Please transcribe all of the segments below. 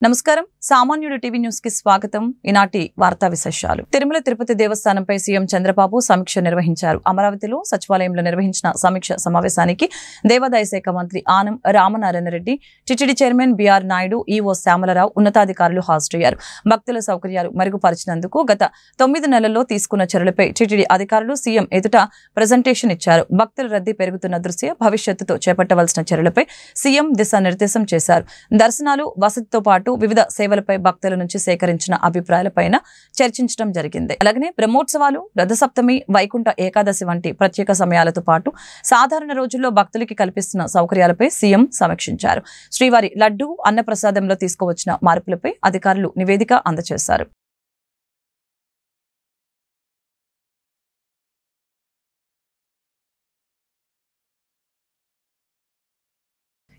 నమస్కారం సామాన్యుడు TV news కి స్వాగతం. ఈనాటి వార్తా విశేషాలు. తిరుమల తిరుపతి దేవస్థానంపై సీఎం చంద్రబాబు సమీక్ష నిర్వహించారు. అమరావతిలో సచివాలయంలో నిర్వహించిన సమీక్ష సమావేశానికి దేవాదాయ శాఖ మంత్రి Anam Ramanarayana Reddy, TTD chairman BR Naidu, EO Shyamala Rao ఉన్నతాధికారులు హాజరయ్యారు. భక్తుల సౌకర్యాలు మెరుగుపరిచినందుకు గత 9 నెలల్లో తీసుకున్న చర్యలపై టీటీడీ అధికారులు సీఎం ఎదుట ప్రజెంటేషన్ ఇచ్చారు. భక్తుల రద్దీ పెరుగుతున్న దృష్ట్యా భవిష్యత్తుతో చేపట్టవలసిన చర్యలపై సీఎం దిశానిర్దేశం చేశారు. దర్శనాలు, వసతితో పాటు వివిధ సేవలపై భక్తుల నుంచి సేకరించిన అభిప్రాయాలపైన చర్చించడం జరిగింది. అలాగే బ్రహ్మోత్సవాలు, రథసప్తమి, వైకుంఠ ఏకాదశి వంటి ప్రత్యేక సమయాలతో పాటు సాధారణ రోజుల్లో భక్తులకి కల్పిస్తున్న సౌకర్యాలపై సీఎం సమీక్షించారు. శ్రీవారి లడ్డు, అన్నప్రసాదంలో తీసుకువచ్చిన మార్పులపై అధికారులు నివేదిక అందజేశారు.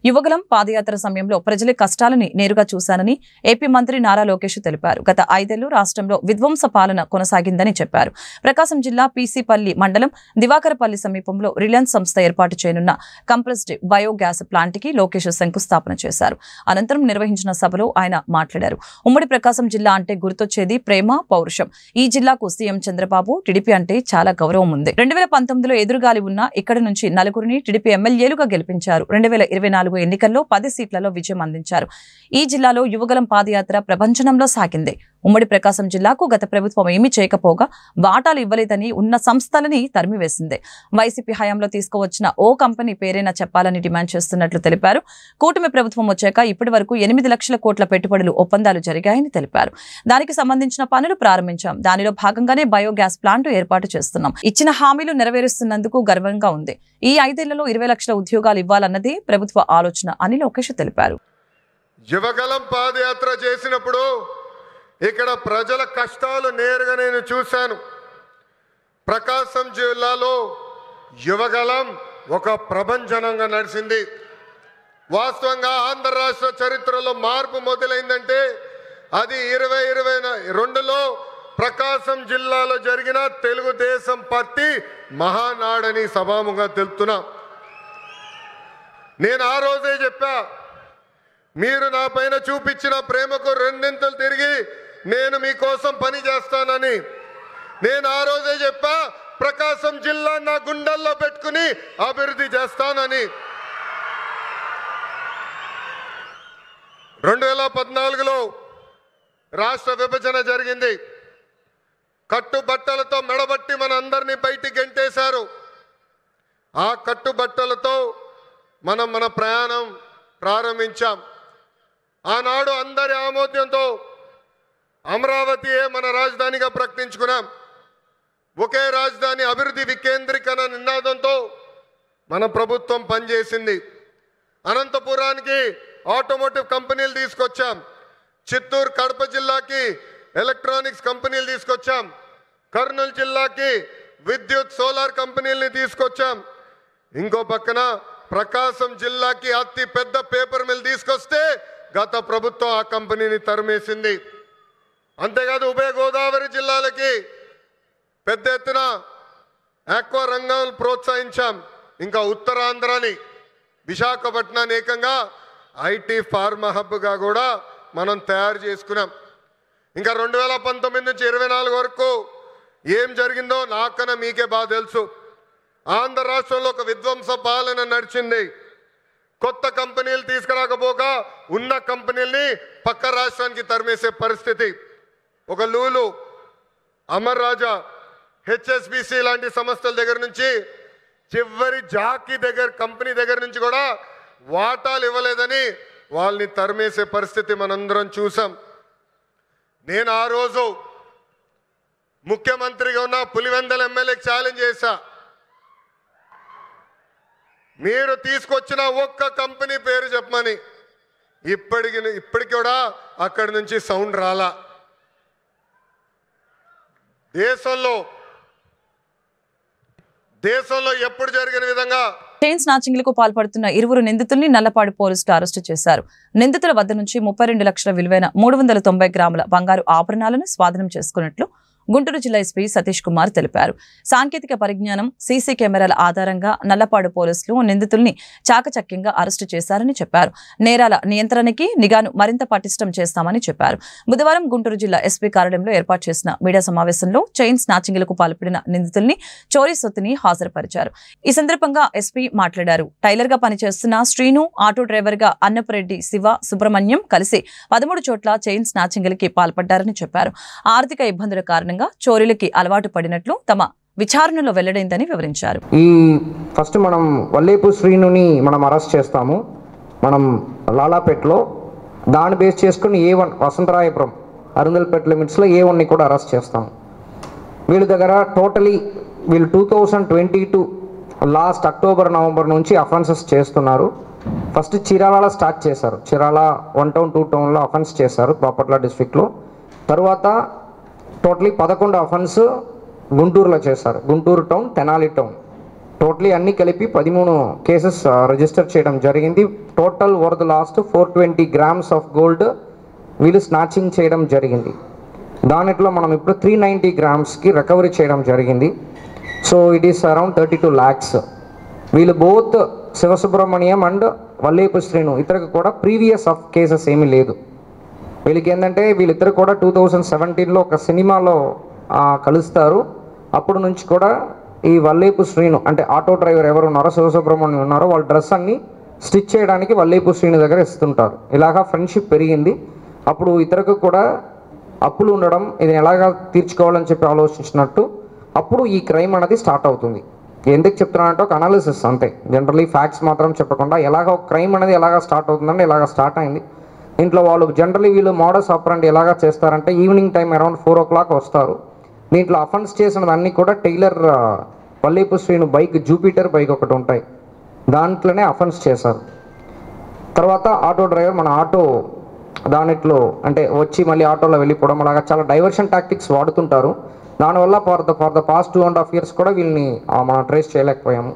యువగలం పాదయాత్ర సమయంలో ప్రజల కష్టాలని నేరుగా చూశానని ఏపీ మంత్రి నారా లోకేష్ తెలిపారు. గత 5 ఏళ్లు రాష్ట్రంలో విధ్వంస పాలన కొనసాగిందని చెప్పారు. ప్రకాశం జిల్లా పీసీపల్లి మండలం దివాకరపల్లి సమీపంలో రిలయన్స్ సంస్థ ఏర్పాటు చేయనున్న కంప్రెస్డ్ బయోగ్యాస్ ప్లాంట్ కి లోకేష్ శంకుస్థాపన చేశారు. అనంతరం నిర్వహించిన సభలో ఆయన మాట్లాడారు. ఉమ్మడి ప్రకాశం జిల్లా అంటే గుర్తొచ్చేది ప్రేమ, పౌరుషం. ఈ జిల్లాకు సీఎం చంద్రబాబు టీడీపీ అంటే చాలా గౌరవం ఉంది. 2019లో ఎదురుగాలి ఉన్న ఇక్కడ నుంచి 4 టీడీపీ ఎమ్మెల్యేలుగా గెలిపించారు. 2024 ఎన్నికల్లో 10 సీట్లలో విజయం అందించారు. ఈ జిల్లాలో యువగలం పాదయాత్ర ప్రపంచంలో సాగింది. ఉమ్మడి ప్రకాశం జిల్లాకు గత ప్రభుత్వం ఏమీ చేయకపోగా వాటాలు ఇవ్వలేదని ఉన్న సంస్థలని తరిమివేసింది. వైసీపీ హయాంలో తీసుకువచ్చిన ఓ కంపెనీ పేరైనా చెప్పాలని డిమాండ్ చేస్తున్నట్లు తెలిపారు. కూటమి ప్రభుత్వం వచ్చాక ఇప్పటి వరకు 8 లక్షల కోట్ల పెట్టుబడులు ఒప్పందాలు జరిగాయని తెలిపారు. దానికి సంబంధించిన పనులు ప్రారంభించాం. దానిలో భాగంగానే బయోగ్యాస్ ప్లాంట్ ఏర్పాటు చేస్తున్నాం. ఇచ్చిన హామీలు నెరవేరుస్తున్నందుకు గర్వంగా ఉంది. ఈ 5 ఏళ్లలో 20 లక్షల ఉద్యోగాలు ఇవ్వాలన్నది ప్రభుత్వ ఆలోచన అని లోకేష్ తెలిపారు. యువగలం పాదయాత్ర చేసినప్పుడు ఇక్కడ ప్రజల కష్టాలు నేరుగా నేను చూశాను. ప్రకాశం జిల్లాలో యువగలం ఒక ప్రభంజనంగా నడిచింది. వాస్తవంగా ఆంధ్ర రాష్ట్ర చరిత్రలో మార్పు మొదలైందంటే అది 2022లో ప్రకాశం జిల్లాలో జరిగిన తెలుగుదేశం పార్టీ మహానాడని సభాముగా తెలుపుతున్నా. నేను ఆ రోజే చెప్పా, మీరు నా పైన చూపించిన ప్రేమకు రెండింతలు తిరిగి నేను మీకోసం పని చేస్తానని. నేను ఆ రోజే చెప్పా, ప్రకాశం జిల్లా నా గుండెల్లో పెట్టుకుని అభివృద్ధి చేస్తానని. 2014లో రాష్ట్ర విభజన జరిగింది. కట్టుబట్టలతో మెడబట్టి మన అందరినీ బయటికి గెంటేశారు. ఆ కట్టుబట్టలతో మన ప్రయాణం ప్రారంభించాం. ఆనాడు అందరి ఆమోద్యంతో అమరావతియే మన రాజధానిగా ప్రకటించుకున్నాం. ఒకే రాజధాని, అభివృద్ధి వికేంద్రీకరణ నినాదంతో మన ప్రభుత్వం పనిచేసింది. అనంతపురానికి ఆటోమోటివ్ కంపెనీలు తీసుకొచ్చాం. చిత్తూరు, కడప జిల్లాకి ఎలక్ట్రానిక్స్ కంపెనీలు తీసుకొచ్చాం. కర్నూలు జిల్లాకి విద్యుత్, సోలార్ కంపెనీలని తీసుకొచ్చాం. ఇంకో పక్కన ప్రకాశం జిల్లాకి అతి పెద్ద పేపర్ మిల్ తీసుకొస్తే గత ప్రభుత్వం ఆ కంపెనీని తరిమేసింది. అంతేకాదు ఉభయ గోదావరి జిల్లాలకి పెద్ద ఎత్తున ఆక్వా రంగాలను ప్రోత్సహించాం. ఇంకా ఉత్తరాంధ్రని, విశాఖపట్నాన్ని ఏకంగా ఐటీ ఫార్మా హబ్గా కూడా మనం తయారు చేసుకున్నాం. ఇంకా 2019 నుంచి 24 వరకు ఏం జరిగిందో నాకన్నా మీకే బాగా తెలుసు. ఆంధ్ర రాష్ట్రంలో ఒక విధ్వంస పాలన నడిచింది. కొత్త కంపెనీలు తీసుకురాకపోగా ఉన్న కంపెనీల్ని పక్క రాష్ట్రానికి తరిమేసే పరిస్థితి. ఒక లూలు, అమర్ రాజా, హెచ్ఎస్బిసి లాంటి సంస్థల దగ్గర నుంచి చివరి జాకీ కంపెనీ దగ్గర నుంచి కూడా వాటాలు ఇవ్వలేదని వాళ్ళని తరిమేసే పరిస్థితి మనందరం చూసాం. నేను ఆ రోజు ముఖ్యమంత్రిగా ఉన్న పులివెందల ఎమ్మెల్యేకి ఛాలెంజ్ చేశా, మీరు తీసుకొచ్చిన ఒక్క కంపెనీ పేరు చెప్పమని. ఇప్పటికి కూడా అక్కడి నుంచి సౌండ్ రాలా. దేశంలో ఎప్పుడు జరిగిన విధంగా చైన్ స్నాచింగ్లకు పాల్పడుతున్న 2 నిందితుల్ని నల్లపాడు పోలీసులు అరెస్టు చేశారు. నిందితుల వద్ద నుంచి 32 లక్షల విలువైన 390 గ్రాముల బంగారు ఆభరణాలను స్వాధీనం చేసుకున్నట్లు గుంటూరు జిల్లా ఎస్పీ సతీష్ కుమార్ తెలిపారు. సాంకేతిక పరిజ్ఞానం, సీసీ కెమెరాల ఆధారంగా నల్లపాడు పోలీసులు నిందితుల్ని చాకచక్యంగా అరెస్టు చేశారని చెప్పారు. నేరాల నియంత్రణకి నిఘాను మరింత పటిష్టం చేస్తామని చెప్పారు. బుధవారం గుంటూరు జిల్లా ఎస్పీ కార్యాలయంలో ఏర్పాటు చేసిన మీడియా సమావేశంలో చైన్ స్నాచింగ్లకు పాల్పడిన నిందితుల్ని చోరీ సొత్తుని హాజరుపరిచారు. ఈ సందర్భంగా ఎస్పీ మాట్లాడారు. టైలర్ గా పనిచేస్తున్న శ్రీను, ఆటో డ్రైవర్ గా అన్నపురెడ్డి శివ, సుబ్రహ్మణ్యం కలిసి 13 చోట్ల చైన్ స్నాచింగ్లకి పాల్పడ్డారని చెప్పారు. ఆర్థిక ఇబ్బందుల కారణంగా చోరీలకి అలవాటు పడినట్లు తమ విచారణలో వెల్లడైందని వివరించారు. ఈ ఫస్ట్ మనం వల్లేపు శ్రీనుని మనం అరెస్ట్ చేస్తాము. మనం లాలాపేటలో దాన్ని బేస్ చేసుకుని A1 వసంతరాయపురం అరుందల్పేట లిమిట్స్లో A1ని కూడా అరెస్ట్ చేస్తాము. వీళ్ళ దగ్గర టోటలీ వీళ్ళు 2022 లాస్ట్ అక్టోబర్, నవంబర్ నుంచి అఫెన్సెస్ చేస్తున్నారు. ఫస్ట్ చీరాలలో స్టార్ట్ చేశారు. చీరాల 1 టౌన్ 2 టౌన్లో అఫెన్స్ చేశారు బాపట్ల డిస్ట్రిక్ట్లో. తర్వాత టోటలీ 11 అఫెన్స్ గుంటూరులో చేశారు. Guntur town, Tenali town totally అన్నీ కలిపి 13 కేసెస్ రిజిస్టర్ చేయడం జరిగింది. Total over the last 420 grams of gold వీళ్ళు స్నాచింగ్ చేయడం జరిగింది. దానిట్లో మనం ఇప్పుడు 390 grams రికవరీ చేయడం జరిగింది. So it is around 32 lakhs. వీళ్ళు బోత్ శివసుబ్రహ్మణ్యం అండ్ వల్లేపు శ్రీను ఇతరికి కూడా ప్రీవియస్ ఆఫ్ కేసెస్ ఏమీ లేదు. వీళ్ళకి ఏంటంటే వీళ్ళిద్దరు కూడా 2017లో ఒక సినిమాలో కలుస్తారు. అప్పుడు నుంచి కూడా ఈ వల్లేపు శ్రీను అంటే ఆటో డ్రైవర్ ఎవరు ఉన్నారో, శివసుబ్రహ్మణ్యం ఉన్నారో, వాళ్ళ డ్రెస్ అన్ని స్టిచ్ చేయడానికి వల్లేపు శ్రీను దగ్గర ఇస్తుంటారు. ఇలాగా ఫ్రెండ్షిప్ పెరిగింది. అప్పుడు ఇతరులకు కూడా అప్పులు ఉండడం, ఇది ఎలాగా తీర్చుకోవాలని చెప్పి ఆలోచించినట్టు అప్పుడు ఈ క్రైమ్ అనేది స్టార్ట్ అవుతుంది. ఎందుకు చెప్తున్నానంటే ఒక అనాలిసిస్ అంతే, జనరల్లీ ఫ్యాక్ట్స్ మాత్రం చెప్పకుండా ఎలాగ ఒక క్రైమ్ అనేది ఎలాగ స్టార్ట్ అవుతుందంటే ఇలాగ స్టార్ట్ అయింది. దీంట్లో వాళ్ళు జనరల్లీ వీళ్ళు మోడస్ ఆపరెండి ఎలాగా చేస్తారంటే ఈవినింగ్ టైం అరౌండ్ 4 o'clock వస్తారు. దీంట్లో అఫెన్స్ చేసినదన్నీ కూడా tailor Vallepu Srinu bike, Jupiter bike ఒకటి ఉంటాయి, దాంట్లోనే అఫెన్స్ చేశారు. తర్వాత ఆటో డ్రైవర్ మన ఆటో దానిట్లో అంటే వచ్చి మళ్ళీ ఆటోలో వెళ్ళిపోవడం, అలాగా చాలా డైవర్షన్ టాక్టిక్స్ వాడుతుంటారు. దానివల్ల ఫర్ ద పాస్ట్ 2.5 years కూడా వీళ్ళని మనం ట్రేస్ చేయలేకపోయాము.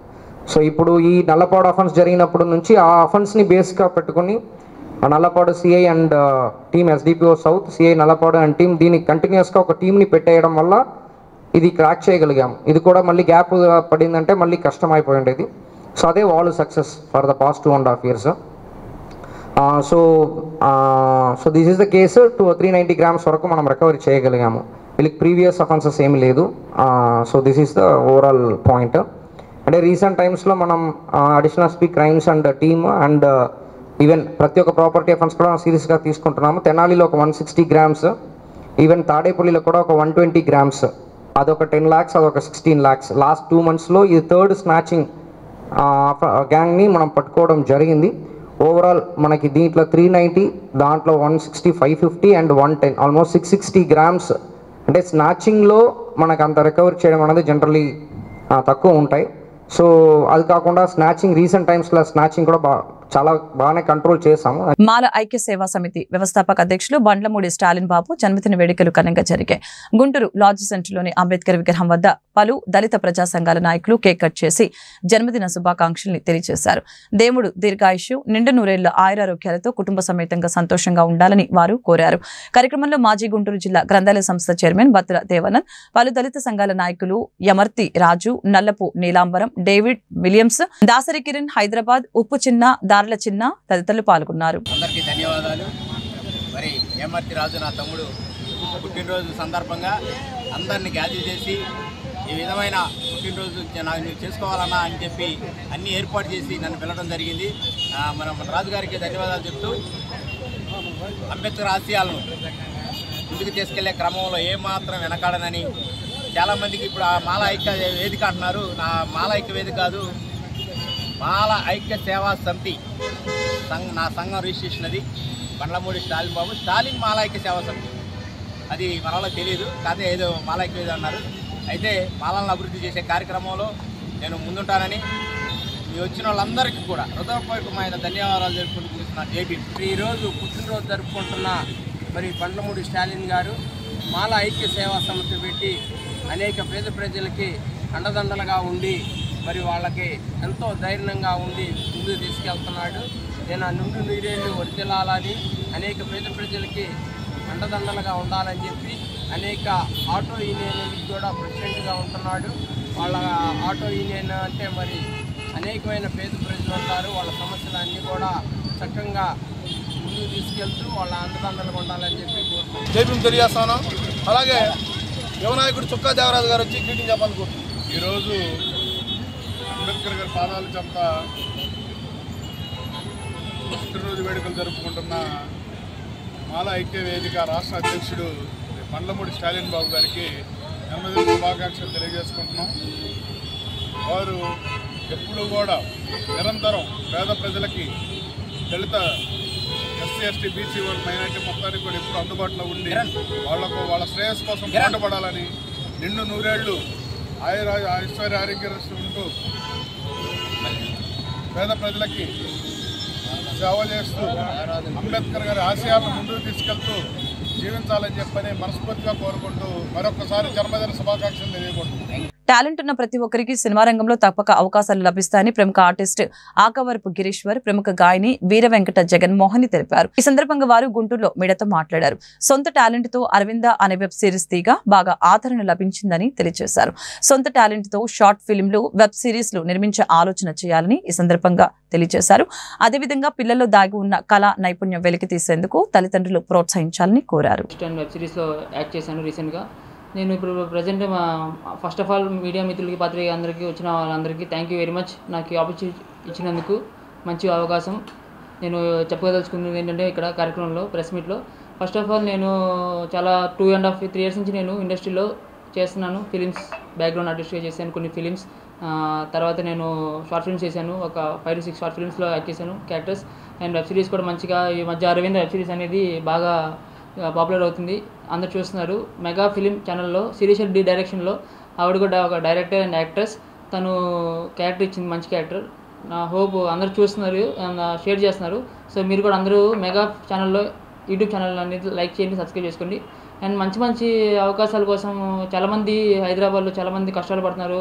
సో ఇప్పుడు ఈ నల్లపాడు అఫెన్స్ జరిగినప్పుడు నుంచి ఆ అఫెన్స్ని బేస్గా పెట్టుకుని Nallapadu CI and team, SDPO south, CI Nallapadu and team దీనికి కంటిన్యూస్గా ఒక టీంని పెట్టేయడం వల్ల ఇది క్రాక్ చేయగలిగాము. ఇది కూడా మళ్ళీ గ్యాప్ పడిందంటే మళ్ళీ కష్టం అయిపోయి ఉండేది. సో అదే వాళ్ళు success for the past 2.5 years. So this is the case. 390 grams వరకు మనం రికవరీ చేయగలిగాము. వీళ్ళకి ప్రీవియస్ అఫెన్సెస్ ఏమి లేదు. So this is the overall point. అంటే రీసెంట్ టైమ్స్లో మనం additional SP crimes and team and even ప్రతి ఒక్క ప్రాపర్టీ అఫెన్స్ కూడా సీరియస్గా తీసుకుంటున్నాము. తెనాలిలో ఒక 160 grams, ఈవెన్ తాడేపల్లిలో కూడా ఒక 120 grams, అదొక 10 lakhs, అదొక 16 lakhs. లాస్ట్ 2 monthsలో ఈ థర్డ్ స్నాచింగ్ గ్యాంగ్ని మనం పట్టుకోవడం జరిగింది. ఓవరాల్ మనకి దీంట్లో 390, దాంట్లో 160, 550 అండ్ 110, ఆల్మోస్ట్ 660 grams. అంటే స్నాచింగ్లో మనకు అంత రికవరీ చేయడం అనేది జనరల్లీ తక్కువ ఉంటాయి. సో అది కాకుండా స్నాచింగ్ రీసెంట్ టైమ్స్లో స్నాచింగ్ కూడా చాలా బాగానే కంట్రోల్ చేశాము. మాల ఐక్య సేవా సమితి వ్యవస్థాపక అధ్యక్షులు బండ్లమూడి స్టాలిన్ బాబు జన్మదిన వేడుకలు ఘనంగా జరిగాయి. గుంటూరు లాడ్జ్ సెంటర్లోని అంబేద్కర్ విగ్రహం వద్ద పలు దళిత ప్రజా సంఘాల నాయకులు కేక్ కట్ చేసి జన్మదిన శుభాకాంక్షల్ని తెలియజేశారు. దేవుడు దీర్ఘాయుష్యు, నిండు నూరేళ్ల ఆయురారోగ్యాలతో కుటుంబ సమేతంగా సంతోషంగా ఉండాలని వారు కోరారు. కార్యక్రమంలో మాజీ గుంటూరు జిల్లా గ్రంథాలయ సంస్థ చైర్మన్ బత్తుల దేవానంద్, పలు దళిత సంఘాల నాయకులు యమర్తి రాజు, నల్లపు నీలాంబరం, డేవిడ్ విలియమ్స్, దాసరి కిరణ్, హైదరాబాద్, ఉప్పు చిన్న, దార్ల చిన్న తదితరులు పాల్గొన్నారు. అందరికీ ధన్యవాదాలు. మరి యమర్తి రాజు నా తమ్ముడు పుట్టినరోజు సందర్భంగా అందరినీ గ్యాదర్ చేసి ఈ విధమైన పుట్టినరోజు నాకు చేసుకోవాలన్నా అని చెప్పి అన్నీ ఏర్పాటు చేసి నన్ను పిలవడం జరిగింది. మన రాజుగారికి ధన్యవాదాలు చెప్తూ అంబేద్కర్ ఆశయాలను ముందుకు తీసుకెళ్లే క్రమంలో ఏమాత్రం వెనకాడనని, చాలామందికి ఇప్పుడు ఆ మాల ఐక్య వేదిక అంటున్నారు. నా మాల ఐక్య వేదిక కాదు, మాల ఐక్య సేవా సమితి నా సంఘం రిజిస్ట్రేషన్. అది బండ్లమూడి స్టాలిన్ బాబు, స్టాలిన్ మాల ఐక్య సేవా సమితి. అది మనలో తెలియదు, కాదే ఏదో మాల ఐక్య వేదిక అన్నారు. అయితే మాలను అభివృద్ధి చేసే కార్యక్రమంలో నేను ముందుంటానని మీ వచ్చిన వాళ్ళందరికీ కూడా హృదయపూర్వకమైన ధన్యవాదాలు జరుపుకుంటున్నాను. జేబీ ఈరోజు పుట్టినరోజు జరుపుకుంటున్న మరి బండ్లమూడి స్టాలిన్ గారు మాల ఐక్య సేవా సమితి పెట్టి అనేక పేద ప్రజలకి అండదండలుగా ఉండి మరి వాళ్ళకి ఎంతో ధైర్యంగా ఉండి ముందుకు తీసుకెళ్తున్నాడు. నేను ఆ నుండి నీరేళ్ళు వర్తిల్లాలని, అనేక పేద ప్రజలకి అండదండలుగా ఉండాలని చెప్పి అనేక ఆటో యూనియన్కి కూడా ప్రెసిడెంట్గా ఉంటున్నాడు. వాళ్ళ ఆటో యూనియన్ అంటే మరి అనేకమైన పేద ప్రజలు ఉంటారు. వాళ్ళ సమస్యలన్నీ కూడా చక్కగా ముందుకు తీసుకెళ్తూ వాళ్ళ అండదండలుగా ఉండాలని చెప్పి జైపీఎం తెలియజేస్తాను. అలాగే యువనాయకుడు చుక్కా దేవరాజు గారు వచ్చి గ్రీటింగ్ చెప్పాలనుకుంటున్నాను. ఈరోజు అంబేద్కర్ గారి పాదాల చెంత పుట్టినరోజు వేడుకలు జరుపుకుంటున్న మాల ఐక్య వేదిక రాష్ట్ర అధ్యక్షుడు పండ్లమూడి స్టాలిన్ బాబు గారికి జన్మదిన శుభాకాంక్షలు తెలియజేసుకుంటున్నాం. వారు ఎప్పుడూ కూడా నిరంతరం పేద ప్రజలకి, దళిత, ఎస్సీ, ఎస్టీ, బీసీ మైనారిటీ మొత్తానికి కూడా ఎప్పుడు అందుబాటులో ఉండి వాళ్ళ శ్రేయస్సు కోసం పాటుపడాలని, నిండు నూరేళ్లు ఐశ్వర్య ఆరోగ్యరస్తు ఉంటూ పేద ప్రజలకి సేవ చేస్తూ అంబేద్కర్ గారి ఆశయాలను ముందుకు తీసుకెళ్తూ జీవించాలని చెప్పని మనస్ఫూర్తిగా కోరుకుంటూ మరొకసారి జన్మదిన శుభాకాంక్షలు తెలియజేసుకుంటున్నాను. టాలెంట్ ఉన్న ప్రతి ఒక్కరికి సినిమా రంగంలో తప్పక అవకాశాలు లభిస్తాయని ప్రముఖ ఆర్టిస్ట్ ఆకవరపు గిరీశ్వర్, ప్రముఖ గాయని వీర వెంకట జగన్మోహని తెలిపారు. ఈ సందర్భంగా వారు గుంటూరులో మీడియాతో మాట్లాడారు. సొంత టాలెంట్ తో అరవింద అనే వెబ్ సిరీస్ తీగా బాగా ఆదరణ లభించిందని తెలియజేశారు. సొంత టాలెంట్ తో షార్ట్ ఫిల్మ్లు, వెబ్ సిరీస్లు నిర్మించే ఆలోచన చేయాలని ఈ సందర్భంగా తెలియజేశారు. అదేవిధంగా పిల్లల్లో దాగి ఉన్న కళా నైపుణ్యం వెలికి తీసేందుకు తల్లిదండ్రులు ప్రోత్సహించాలని కోరారు. వెబ్ సిరీస్లో యాక్ట్ చేశాను రీసెంట్గా. నేను ఇప్పుడు present first of all media మిత్రులకి, పత్రిక అందరికీ, వచ్చిన వాళ్ళందరికీ థ్యాంక్ యూ వెరీ మచ్. నాకు ఈ ఆపర్చునిటీ ఇచ్చినందుకు మంచి అవకాశం. నేను చెప్పదలుచుకున్నది ఏంటంటే ఇక్కడ కార్యక్రమంలో ప్రెస్ మీట్లో ఫస్ట్ ఆఫ్ ఆల్ నేను చాలా 2.5-3 years నుంచి నేను ఇండస్ట్రీలో చేస్తున్నాను. ఫిలిమ్స్ బ్యాక్గ్రౌండ్ ఆర్టిస్ట్గా చేశాను కొన్ని ఫిలిమ్స్. తర్వాత నేను షార్ట్ ఫిల్మ్స్ చేశాను. ఒక 5 to 6 షార్ట్ ఫిల్మ్స్లో యాక్ట్ చేశాను క్యారెక్టర్స్. అండ్ వెబ్ సిరీస్ కూడా మంచిగా ఈ మధ్య అరవింద వెబ్ సిరీస్ అనేది బాగా పాపులర్ అవుతుంది, అందరు చూస్తున్నారు. మెగా ఫిలిం ఛానల్లో శిరీష డి డైరెక్షన్లో ఆవిడ కూడా ఒక డైరెక్టర్ అండ్ యాక్ట్రెస్. తను క్యారెక్టర్ ఇచ్చింది, మంచి క్యారెక్టర్. నా హోప్ అందరూ చూస్తున్నారు, షేర్ చేస్తున్నారు. సో మీరు కూడా అందరూ మెగా ఛానల్లో, యూట్యూబ్ ఛానల్ అనేది లైక్ చేయండి, సబ్స్క్రైబ్ చేసుకోండి. అండ్ మంచి మంచి అవకాశాల కోసం చాలామంది హైదరాబాద్లో చాలామంది కష్టాలు పడుతున్నారు.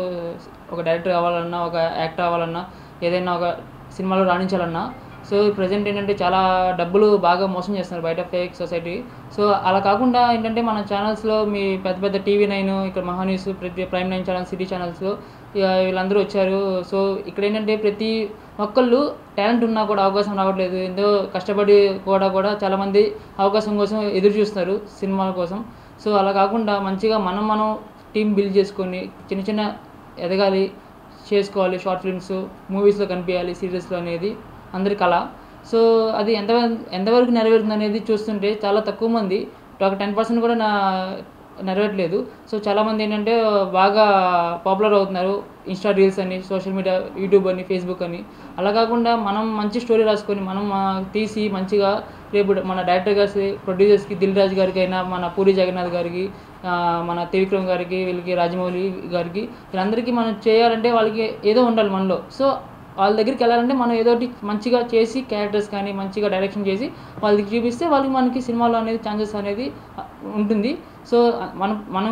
ఒక డైరెక్టర్ అవ్వాలన్నా, ఒక యాక్టర్ అవ్వాలన్నా, ఏదైనా ఒక సినిమాలో రాణించాలన్నా. సో ప్రజెంట్ ఏంటంటే చాలా డబ్బులు బాగా మోసం చేస్తున్నారు బయట, ఫేక్ సొసైటీ. సో అలా కాకుండా ఏంటంటే మన ఛానల్స్లో మీ పెద్ద పెద్ద TV9, ఇక్కడ మహా న్యూస్, ప్రతి ప్రైమ్ 9 ఛానల్స్, సిటీ ఛానల్స్లో వీళ్ళందరూ వచ్చారు. సో ఇక్కడ ఏంటంటే ప్రతి ఒక్కళ్ళు టాలెంట్ ఉన్నా కూడా అవకాశం రావట్లేదు. ఎంతో కష్టపడి కూడా చాలామంది అవకాశం కోసం ఎదురు చూస్తున్నారు సినిమాల కోసం. సో అలా కాకుండా మంచిగా మనం టీం బిల్డ్ చేసుకొని చిన్న చిన్న ఎదగాలి, చేసుకోవాలి. షార్ట్ ఫిల్మ్స్, మూవీస్లో కనిపించాలి, సీరియల్స్లో అనేది అందరి కళ. సో అది ఎంతవరకు నెరవేరుతుంది అనేది చూస్తుంటే చాలా తక్కువ మంది, ఒక 10% కూడా నెరవేరట్లేదు. సో చాలామంది ఏంటంటే బాగా పాపులర్ అవుతున్నారు, ఇన్స్టా రీల్స్ అని, సోషల్ మీడియా, యూట్యూబ్ అని, ఫేస్బుక్ అని. అలా కాకుండా మనం మంచి స్టోరీ రాసుకొని మనం తీసి మంచిగా రేపు మన డైరెక్టర్ గారి, ప్రొడ్యూసర్స్కి, దిల్ రాజు గారికి అయినా, మన పూరి జగన్నాథ్ గారికి, మన త్రివిక్రమ్ గారికి, వీళ్ళకి రాజమౌళి గారికి, వీళ్ళందరికీ మనం చేయాలంటే వాళ్ళకి ఏదో ఉండాలి మనలో. సో వాళ్ళ దగ్గరికి వెళ్ళాలంటే మనం ఏదో ఒకటి మంచిగా చేసి, క్యారెక్టర్స్ కానీ మంచిగా డైరెక్షన్ చేసి వాళ్ళకి చూపిస్తే వాళ్ళకి మనకి సినిమాలో అనేది ఛాన్సెస్ అనేది ఉంటుంది. సో మనం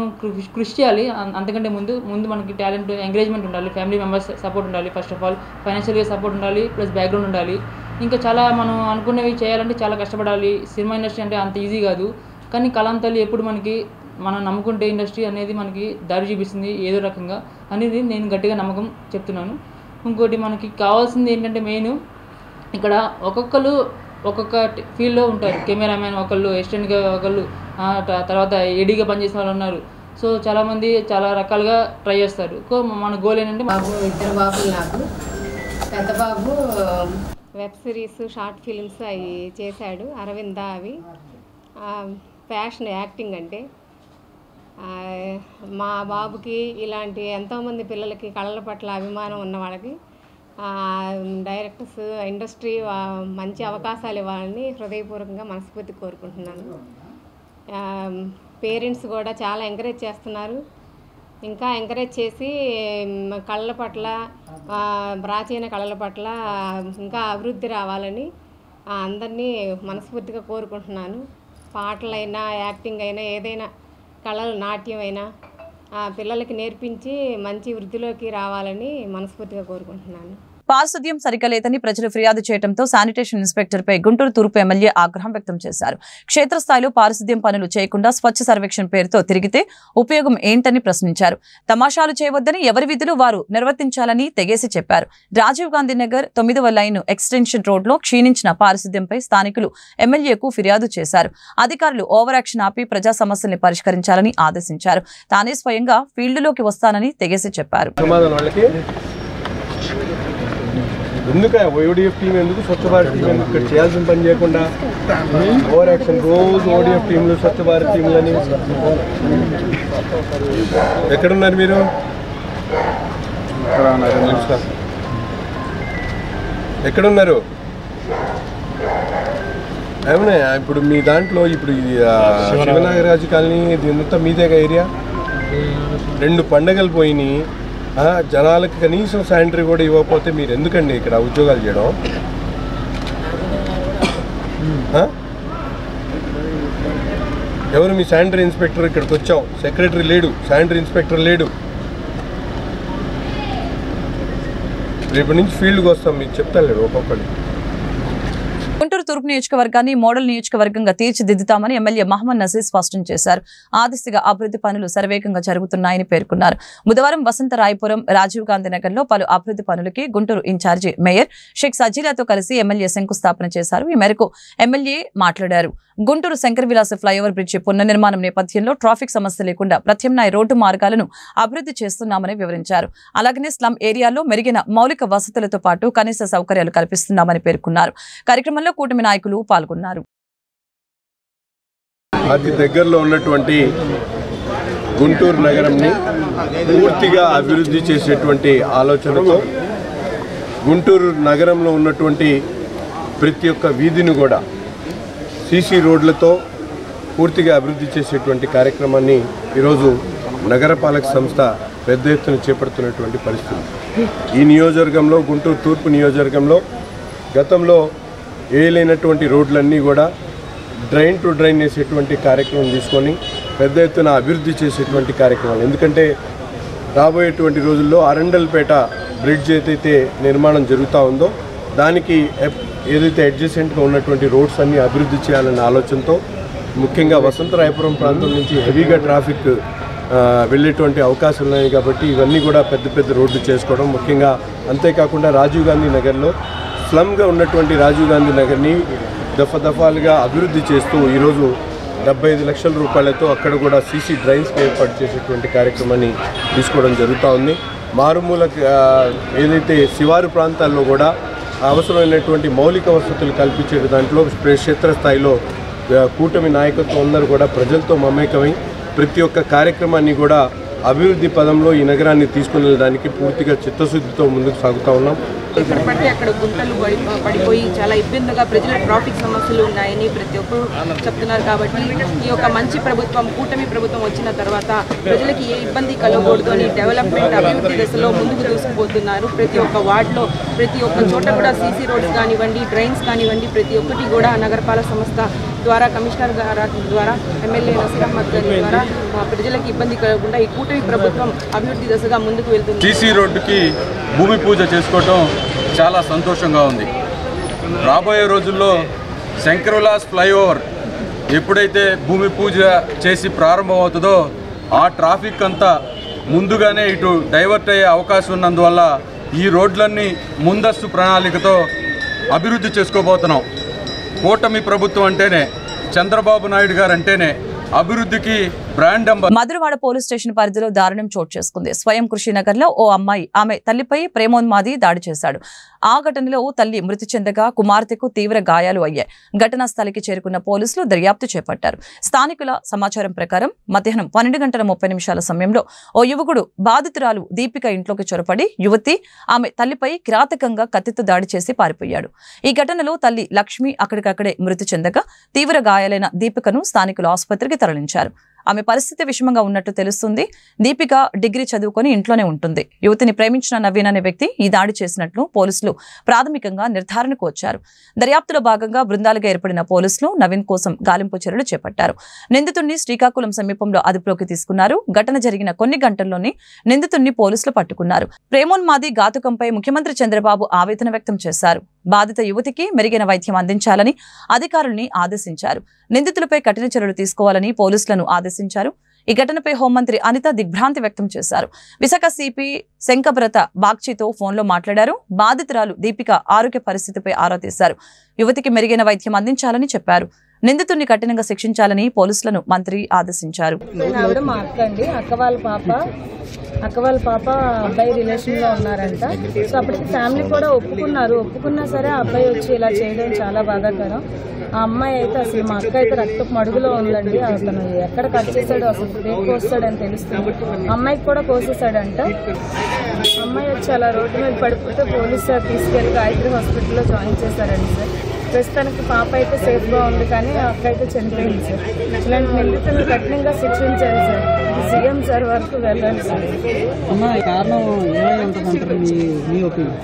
కృషి చేయాలి. అంతకంటే ముందు మనకి టాలెంట్, ఎంకరేజ్మెంట్ ఉండాలి, ఫ్యామిలీ మెంబర్స్ సపోర్ట్ ఉండాలి, ఫస్ట్ ఆఫ్ ఆల్ ఫైనాన్షియల్గా సపోర్ట్ ఉండాలి, ప్లస్ బ్యాక్గ్రౌండ్ ఉండాలి. ఇంకా చాలా మనం అనుకున్నవి చేయాలంటే చాలా కష్టపడాలి. సినిమా ఇండస్ట్రీ అంటే అంత ఈజీ కాదు. కానీ కలాం తల్లి ఎప్పుడు మనం నమ్ముకుంటే ఇండస్ట్రీ అనేది మనకి దారి చూపిస్తుంది ఏదో రకంగా అనేది నేను గట్టిగా నమ్మకం చెప్తున్నాను. ఇంకోటి మనకి కావాల్సింది ఏంటంటే మెయిన్ ఇక్కడ ఒక్కొక్కరు ఒక్కొక్క ఫీల్డ్లో ఉంటారు. కెమెరామ్యాన్ ఒకళ్ళు, అసిస్టెంట్గా ఒకళ్ళు, తర్వాత ఏడీగా పనిచేసిన వాళ్ళు ఉన్నారు. సో చాలామంది చాలా రకాలుగా ట్రై చేస్తారు. మన గోల్ ఏంటంటే ఇద్దరు బాబులు నాకు. పెద్ద బాబు వెబ్ సిరీస్, షార్ట్ ఫిలిమ్స్ అవి చేశాడు, అరవింద. అవి ప్యాషన్ యాక్టింగ్ అంటే. మా బాబుకి ఇలాంటి ఎంతోమంది పిల్లలకి కళల పట్ల అభిమానం ఉన్న వాళ్ళకి డైరెక్టర్స్, ఇండస్ట్రీ మంచి అవకాశాలు ఇవ్వాలని హృదయపూర్వకంగా మనస్ఫూర్తి కోరుకుంటున్నాను. పేరెంట్స్ కూడా చాలా ఎంకరేజ్ చేస్తున్నారు. ఇంకా ఎంకరేజ్ చేసి కళల పట్ల, ప్రాచీన కళల పట్ల ఇంకా అభివృద్ధి రావాలని అందరినీ మనస్ఫూర్తిగా కోరుకుంటున్నాను. పాటలైనా, యాక్టింగ్ అయినా, ఏదైనా కళలు, నాట్యం అయినా పిల్లలకి నేర్పించి మంచి వృద్ధిలోకి రావాలని మనస్ఫూర్తిగా కోరుకుంటున్నాను. పారిశుద్ధ్యం సరిగ్గా లేదని ప్రజలు ఫిర్యాదు చేయడంతో శానిటేషన్ ఇన్స్పెక్టర్పై గుంటూరు తూర్పు ఎమ్మెల్యే ఆగ్రహం వ్యక్తం చేశారు. క్షేత్రస్థాయిలో పారిశుద్ధ్యం పనులు చేయకుండా స్వచ్ఛ సర్వేక్షణ పేరుతో తిరిగితే ఉపయోగం ఏంటని ప్రశ్నించారు. తమాషాలు చేయవద్దని, ఎవరి విధులు వారు నిర్వర్తించాలని తెగేసి చెప్పారు. రాజీవ్ గాంధీ నగర్ 9వ లైన్ ఎక్స్టెన్షన్ రోడ్లో క్షీణించిన పారిశుద్ధ్యంపై స్థానికులు ఎమ్మెల్యేకు ఫిర్యాదు చేశారు. అధికారులు ఓవర్ యాక్షన్ ఆపి ప్రజా సమస్యల్ని పరిష్కరించాలని ఆదేశించారు. తానే స్వయంగా ఫీల్డ్లోకి వస్తానని తెగేసి చెప్పారు. ఎందుకు ఓడిఎఫ్ టీం ఎందుకు స్వచ్ఛ భారత్ టీం ఎందుకు ఇక్కడ చేయాల్సిన పని చేయకుండా ఓవర్ యాక్షన్ రోజు ఓడిఎఫ్ టీంలు స్వచ్ఛ భారత్ టీంలని ఎక్కడున్నారు మీరు? ఎక్కడున్నారు? ఏమన్నా ఇప్పుడు మీ దాంట్లో ఇప్పుడు శివనాగరాజు కాలనీ దీంతో మీదేగా ఏరియా 2 పండగలు పోయినాయి. జనాలకు కనీసం శానిటరీ కూడా ఇవ్వకపోతే మీరు ఎందుకండి ఇక్కడ ఉద్యోగాలు చేయడం? ఎవరు మీ శానిటరీ ఇన్స్పెక్టర్? ఇక్కడికి వచ్చాం, సెక్రటరీ లేడు, శానిటరీ ఇన్స్పెక్టర్ లేడు. రేపటి నుంచి ఫీల్డ్కి వస్తాం, మీకు చెప్తాను లేడు ఒక్కొక్కటి. గుంటూరు తూర్పు నియోజకవర్గాన్ని మోడల్ నియోజకవర్గంగా తీర్చిదిద్దుతామని ఎమ్మెల్యే మహమ్మద్ నజీర్ స్పష్టం చేశారు. ఆ దిశగా అభివృద్ధి పనులు శరవేగంగా జరుగుతున్నాయని పేర్కొన్నారు. బుధవారం వసంతరాయపురం, రాజీవ్ గాంధీ నగర్లో పలు అభివృద్ధి పనులకి గుంటూరు ఇన్ఛార్జి మేయర్ షేక్ సజీలాతో కలిసి ఎమ్మెల్యే శంకుస్థాపన చేశారు. ఈ మేరకు ఎమ్మెల్యే మాట్లాడారు. గుంటూరు శంకర్ విలాస్ ఫ్లైఓవర్ బ్రిడ్జి పునర్నిర్మాణం నేపథ్యంలో ట్రాఫిక్ సమస్య లేకుండా ప్రత్యామ్నాయ రోడ్డు మార్గాలను అభివృద్ధి చేస్తున్నామని వివరించారు. అలాగనే స్లమ్ ఏరియాలో మెరుగైన మౌలిక వసతులతో పాటు కనీస సౌకర్యాలు కల్పిస్తున్నామని పేర్కొన్నారు. కార్యక్రమంలో కూటమి నాయకులు పాల్గొన్నారు. అతి దగ్గరలో ఉన్నటువంటి గుంటూరు నగరంని పూర్తిగా అభివృద్ధి చేసేటువంటి ఆలోచనతో గుంటూరు నగరంలో ఉన్నటువంటి ప్రతి ఒక్క వీధిని కూడా సీసీ రోడ్లతో పూర్తిగా అభివృద్ధి చేసేటువంటి కార్యక్రమాన్ని ఈరోజు నగరపాలక సంస్థ పెద్ద ఎత్తున చేపడుతున్నటువంటి పరిస్థితి. ఈ నియోజకవర్గంలో, గుంటూరు తూర్పు నియోజకవర్గంలో గతంలో వేయలేనటువంటి రోడ్లన్నీ కూడా డ్రైన్ టు డ్రైన్ వేసేటువంటి కార్యక్రమం తీసుకొని పెద్ద ఎత్తున అభివృద్ధి చేసేటువంటి కార్యక్రమాలు. ఎందుకంటే రాబోయేటువంటి రోజుల్లో అరండల్పేట బ్రిడ్జ్ ఏదైతే నిర్మాణం జరుగుతూ ఉందో దానికి ఏదైతే అడ్జసెంట్గా ఉన్నటువంటి రోడ్స్ అన్నీ అభివృద్ధి చేయాలనే ఆలోచనతో ముఖ్యంగా వసంతరాయపురం ప్రాంతం నుంచి హెవీగా ట్రాఫిక్ వెళ్ళేటువంటి అవకాశాలు ఉన్నాయి కాబట్టి ఇవన్నీ కూడా పెద్ద పెద్ద రోడ్లు చేసుకోవడం ముఖ్యంగా. అంతేకాకుండా రాజీవ్ గాంధీ నగర్లో స్లమ్గా ఉన్నటువంటి రాజీవ్ గాంధీ నగర్ని దఫాలుగా అభివృద్ధి చేస్తూ ఈరోజు 75 లక్షల రూపాయలతో అక్కడ కూడా సీసీ డ్రైన్స్ ఏర్పాటు చేసేటువంటి కార్యక్రమాన్ని తీసుకోవడం జరుగుతూ ఉంది. మారుమూల ఏదైతే శివారు ప్రాంతాల్లో కూడా అవసరమైనటువంటి మౌలిక వసతులు కల్పించే దాంట్లో క్షేత్రస్థాయిలో కూటమి నాయకత్వం అందరూ కూడా ప్రజలతో మమేకమై ప్రతి ఒక్క కార్యక్రమాన్ని కూడా అభివృద్ధి పదంలో ఈ నగరాన్ని తీసుకుని వెళ్ళడానికి పూర్తిగా చిత్తశుద్ధితో ముందుకు సాగుతూ ఉన్నాం. ఇక్కడ పడితే అక్కడ గుంటలు పడిపోయి చాలా ఇబ్బందిగా ప్రజల ట్రాఫిక్ సమస్యలు ఉన్నాయని ప్రతి ఒక్కరు చెప్తున్నారు. కాబట్టి ఈ యొక్క మంచి ప్రభుత్వం, కూటమి ప్రభుత్వం వచ్చిన తర్వాత ప్రజలకి ఏ ఇబ్బంది కలగకూడదు అని డెవలప్మెంట్ అభివృద్ధి దశలో ముందుకు దూసుకుపోతున్నారు. ప్రతి ఒక్క వార్డులో ప్రతి ఒక్క చోట కూడా సీసీ రోడ్స్ కానివ్వండి, డ్రైన్స్ కానివ్వండి, ప్రతి ఒక్కటి కూడా నగరపాలక సంస్థ ద్వారా, కమిషనర్ గారి ద్వారా, ఎమ్మెల్యే నసీర్ అహ్మద్ గారి ద్వారా ప్రజలకు ఇబ్బంది కలగకుండా ఈ కూటమి ప్రభుత్వం అభివృద్ధి దశగా ముందుకు వెళ్తుంది. సీసీ రోడ్డుకి భూమి పూజ చేసుకోవటం చాలా సంతోషంగా ఉంది. రాబోయే రోజుల్లో శంకర్ విలాస్ ఫ్లైఓవర్ ఎప్పుడైతే భూమి పూజ చేసి ప్రారంభమవుతుందో ఆ ట్రాఫిక్ అంతా ముందుగానే ఇటు డైవర్ట్ అయ్యే అవకాశం ఉన్నందువల్ల ఈ రోడ్లన్నీ ముందస్తు ప్రణాళికతో అభివృద్ధి చేసుకోబోతున్నాం. కూటమి ప్రభుత్వం అంటేనే, చంద్రబాబు నాయుడు గారు అంటేనే అభివృద్ధికి brand ambassador. Madhurawada police station పరిధిలో దారుణం చోటు చేసుకుంది. స్వయం కృషి నగర్ లో ఓ అమ్మాయి ఆమె తల్లిపై ప్రేమోన్మాది దాడి చేశాడు. ఆ ఘటనలో తల్లి మృతి చెందగా కుమార్తెకు తీవ్ర గాయాలు అయ్యాయి. ఘటనా స్థలికి చేరుకున్న పోలీసులు దర్యాప్తు చేపట్టారు. స్థానికుల సమాచారం ప్రకారం మధ్యాహ్నం 12:30 సమయంలో ఓ యువకుడు బాధితురాలు దీపిక ఇంట్లోకి చొరపడి యువతి ఆమె తల్లిపై కిరాతకంగా కత్తితో దాడి చేసి పారిపోయాడు. ఈ ఘటనలో తల్లి లక్ష్మి అక్కడికక్కడే మృతి చెందగా తీవ్ర గాయాలైన దీపికను స్థానికులు ఆసుపత్రికి తరలించారు. ఆమె పరిస్థితి విషమంగా ఉన్నట్టు తెలుస్తుంది. దీపిక డిగ్రీ చదువుకొని ఇంట్లోనే ఉంటుంది. యువతిని ప్రేమించిన నవీన్ అనే వ్యక్తి ఈ దాడి చేసినట్లు పోలీసులు ప్రాథమికంగా నిర్ధారణకు వచ్చారు. దర్యాప్తులో భాగంగా బృందాలుగా ఏర్పడిన పోలీసులు నవీన్ కోసం గాలింపు చర్యలు చేపట్టారు. నిందితుడిని శ్రీకాకుళం సమీపంలో అదుపులోకి తీసుకున్నారు. ఘటన జరిగిన కొన్ని గంటల్లోనే నిందితుడిని పోలీసులు పట్టుకున్నారు. ప్రేమోన్మాది ఘాతుకంపై ముఖ్యమంత్రి చంద్రబాబు ఆవేదన వ్యక్తం చేశారు. బాధిత యువతికి మెరుగైన వైద్యం అందించాలని అధికారుల్ని ఆదేశించారు. నిందితులపై కఠిన చర్యలు తీసుకోవాలని పోలీసులను ఆదేశించారు. ఈ ఘటనపై హోంమంత్రి అనిత దిగ్భ్రాంతి వ్యక్తం చేశారు. విశాఖ సిపి శంకబ్రత బాగ్చితో ఫోన్లో మాట్లాడారు. బాధితురాలు దీపిక ఆరోగ్య పరిస్థితిపై ఆరా తీశారు. యువతికి మెరుగైన వైద్యం అందించాలని చెప్పారు. నిందితుడిని కఠినంగా శిక్షించాలని పోలీసులను మంత్రి ఆదేశించారు. అక్క వాళ్ళ పాప అబ్బాయి రిలేషన్లో ఉన్నారంట. సో అప్పటికి ఫ్యామిలీ కూడా ఒప్పుకున్నా సరే ఆ అబ్బాయి వచ్చి ఇలా చేయడం చాలా బాధాకరం. ఆ అమ్మాయి అయితే అసలు మా అక్క అయితే రక్తపు మడుగులో ఉందండి. అతను ఎక్కడ కట్ చేశాడో అసలు బ్రేక్ కోస్తాడని తెలుస్తుంది. అమ్మాయికి కూడా కోసేసాడంట. అమ్మాయి వచ్చి అలా రోడ్డు మీద పడిపోతే పోలీసు సార్ తీసుకెళ్లి గాయత్రి హాస్పిటల్లో జాయిన్ చేశారండి సార్. ప్రస్తుతానికి పాప అయితే సేఫ్గా ఉంది, కానీ అక్క అయితే చనిపోయింది సార్. ఇలాంటి నిందితులను కఠినంగా శిక్షించాలి సార్. సీఎం సార్ వరకు వెళ్ళాలి సార్.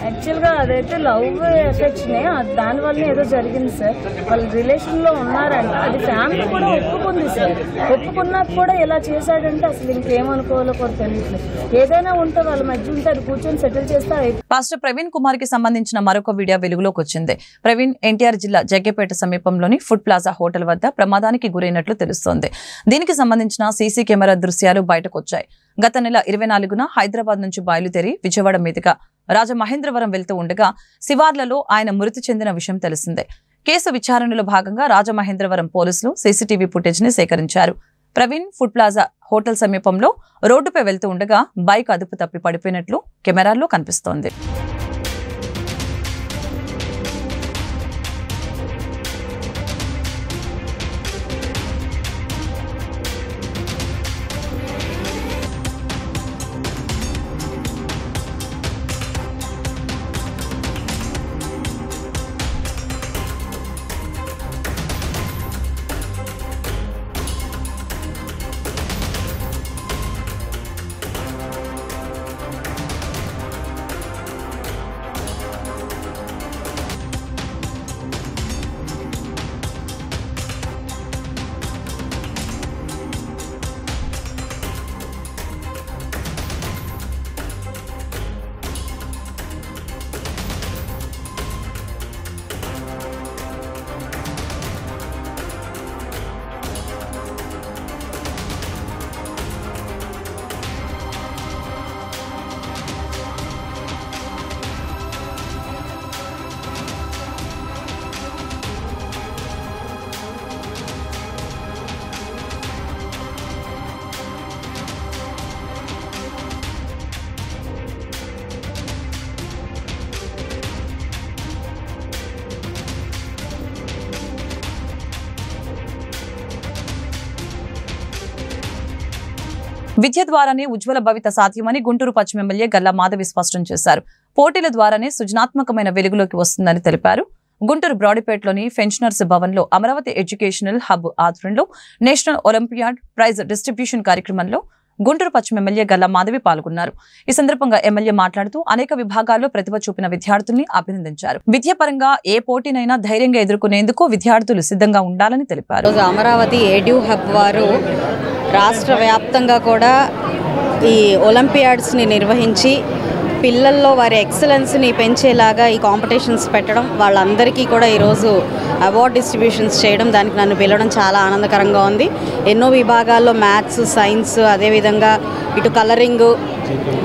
యాక్చువల్గా అదైతే లవ్ ఎఫెక్షనే, దానివల్ల ఏదో జరిగింది సార్. వాళ్ళ రిలేషన్లో ఉన్నారంట. అది ఫ్యామిలీ కూడా ఒప్పుకుంది సార్. ఒప్పుకున్నాక కూడా ఇలా చేశాడంటే అసలు ఇంకేమనుకోవాలో కూడా తెలియట్లేదు. ఏదైనా ఉంటే వాళ్ళ మధ్య ఉంటే అది కూర్చొని సెటిల్ చేస్తే. పాస్టర్ ప్రవీణ్ కుమార్ కి సంబంధించిన మరొక వీడియో వెలుగులోకి వచ్చింది. ప్రవీణ్ ఎన్టీఆర్ జిల్లా జగ్గేపేట సమీపంలోని ఫుడ్ ప్లాజా హోటల్ వద్ద ప్రమాదానికి గురైనట్లు తెలుస్తోంది. దీనికి సంబంధించిన సీసీ కెమెరా దృశ్యాలు బయటకు వచ్చాయి. గత నెల 24న హైదరాబాద్ నుంచి బయలుదేరి విజయవాడ మీదుగా రాజమహేంద్రవరం వెళ్తూ ఉండగా శివార్లలో ఆయన మృతి చెందిన విషయం తెలిసిందే. కేసు విచారణలో భాగంగా రాజమహేంద్రవరం పోలీసులు సీసీటీవీ ఫుటేజ్ ని సేకరించారు. ప్రవీణ్ ఫుడ్ ప్లాజా హోటల్ సమీపంలో రోడ్డుపై వెళ్తూ ఉండగా బైక్ అదుపు తప్పి పడిపోయినట్లు కెమెరాల్లో కనిపిస్తోంది. విద్య ద్వారానే ఉజ్వల భవిత సాధ్యమని గుంటూరు పశ్చిమ ఎమ్మెల్యే గల్లా మాధవి స్పష్టం చేశారు. పోటీల ద్వారానే సృజనాత్మకమైన వెలుగులోకి వస్తుందని తెలిపారు. గుంటూరు బ్రాడీపేటలోని పెన్షనర్స్ భవన్లో అమరావతి ఎడ్యుకేషనల్ హబ్ ఆధ్వర్యంలో నేషనల్ ఒలింపియాడ్ ప్రైజ్ డిస్ట్రిబ్యూషన్ కార్యక్రమంలో గుంటూరు పశ్చిమ ఎమ్మెల్యే గల్లా మాధవి పాల్గొన్నారు. ఈ సందర్భంగా ఎమ్మెల్యే మాట్లాడుతూ అనేక విభాగాల్లో ప్రతిభ చూపిన విద్యార్థుల్ని అభినందించారు. విద్యాపరంగా ఏ పోటీనైనా ధైర్యంగా ఎదుర్కొనేందుకు విద్యార్థులు సిద్ధంగా ఉండాలని తెలిపారు. అమరావతి ఎడ్యూ హబ్ వారు రాష్ట్ర వ్యాప్తంగా కూడా ఈ ఒలింపియాడ్స్ని నిర్వహించి పిల్లల్లో వారి ఎక్సలెన్స్ని పెంచేలాగా ఈ కాంపిటీషన్స్ పెట్టడం, వాళ్ళందరికీ కూడా ఈరోజు అవార్డ్ డిస్ట్రిబ్యూషన్స్ చేయడం, దానికి నన్ను పిలవడం చాలా ఆనందకరంగా ఉంది. ఎన్నో విభాగాల్లో మ్యాథ్స్, సైన్స్, అదేవిధంగా ఇటు colouring,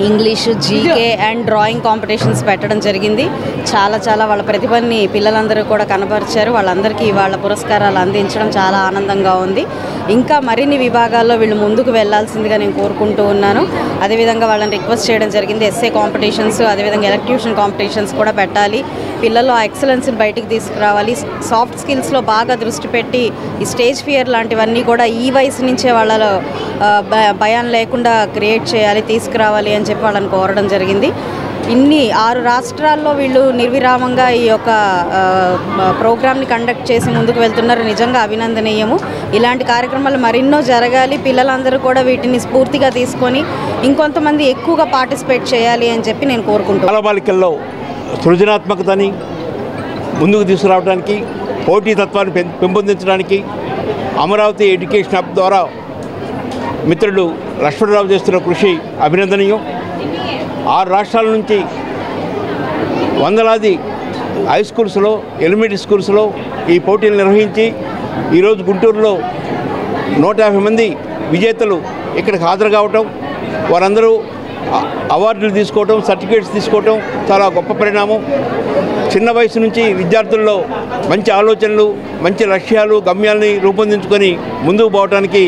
English, GK and drawing competitions పెట్టడం జరిగింది. చాలా వాళ్ళ ప్రతిభని పిల్లలందరూ కూడా కనబరిచారు. వాళ్ళందరికీ వాళ్ళ పురస్కారాలు అందించడం చాలా ఆనందంగా ఉంది. ఇంకా మరిన్ని విభాగాల్లో వీళ్ళు ముందుకు వెళ్లాల్సిందిగా నేను కోరుకుంటూ ఉన్నాను. అదేవిధంగా వాళ్ళని రిక్వెస్ట్ చేయడం జరిగింది. ఎస్ఏ కాంపిటీషన్స్, అదేవిధంగా ఎలక్ట్యూషన్ కాంపిటీషన్స్ కూడా పెట్టాలి. పిల్లల్లో ఆ ఎక్సలెన్స్ని బయటికి తీసుకురావాలి. సాఫ్ట్ స్కిల్స్లో బాగా దృష్టి పెట్టి ఈ స్టేజ్ ఫియర్ లాంటివన్నీ కూడా ఈ వయసు నుంచే వాళ్ళలో భయం లేకుండా క్రియేట్ చేయాలి, తీసుకురావాలి అని చెప్పి వాళ్ళని కోరడం జరిగింది. ఇన్ని 6 రాష్ట్రాల్లో వీళ్ళు నిర్విరామంగా ఈ యొక్క ప్రోగ్రామ్ని కండక్ట్ చేసి ముందుకు వెళ్తున్నారు. నిజంగా అభినందనీయము. ఇలాంటి కార్యక్రమాలు మరెన్నో జరగాలి. పిల్లలందరూ కూడా వీటిని స్ఫూర్తిగా తీసుకొని ఇంకొంతమంది ఎక్కువగా పార్టిసిపేట్ చేయాలి అని చెప్పి నేను కోరుకుంటున్నాను. బాలబాలికల్లో సృజనాత్మకతని ముందుకు తీసుకురావడానికి, పోటీతత్వాన్ని పెంపొందించడానికి అమరావతి ఎడ్యుకేషన్ హబ్ ద్వారా మిత్రుడు లక్ష్మణరావు చేస్తున్న కృషి అభినందనీయం. 6 రాష్ట్రాల నుంచి వందలాది హై స్కూల్స్లో, ఎలిమెంటరీ స్కూల్స్లో ఈ పోటీలు నిర్వహించి ఈరోజు గుంటూరులో 150 మంది విజేతలు ఇక్కడికి హాజరు కావటం, వారందరూ అవార్డులు తీసుకోవటం, సర్టిఫికేట్స్ తీసుకోవటం చాలా గొప్ప పరిణామం. చిన్న వయసు నుంచి విద్యార్థుల్లో మంచి ఆలోచనలు, మంచి లక్ష్యాలు, గమ్యాలని రూపొందించుకొని ముందుకు పోవడానికి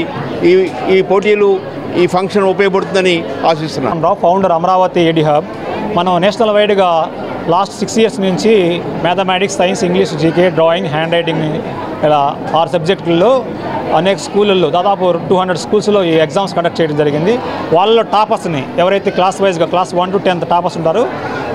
ఈ పోటీలు, ఈ ఫంక్షన్ ఉపయోగపడుతుందని ఆశిస్తున్నాను. Founder Amaravati Ed hub. మనం నేషనల్ వైడ్గా లాస్ట్ 6 ఇయర్స్ నుంచి mathematics, science, English, GK, drawing, handwriting ఇలా 6 సబ్జెక్టుల్లో అనేక స్కూళ్ళల్లో దాదాపు 200 స్కూల్స్లో ఈ ఎగ్జామ్స్ కండక్ట్ చేయడం జరిగింది. వాళ్ళలో టాపర్స్ని ఎవరైతే క్లాస్ వైజ్గా క్లాస్ 1 to 10th టాపర్స్ ఉంటారో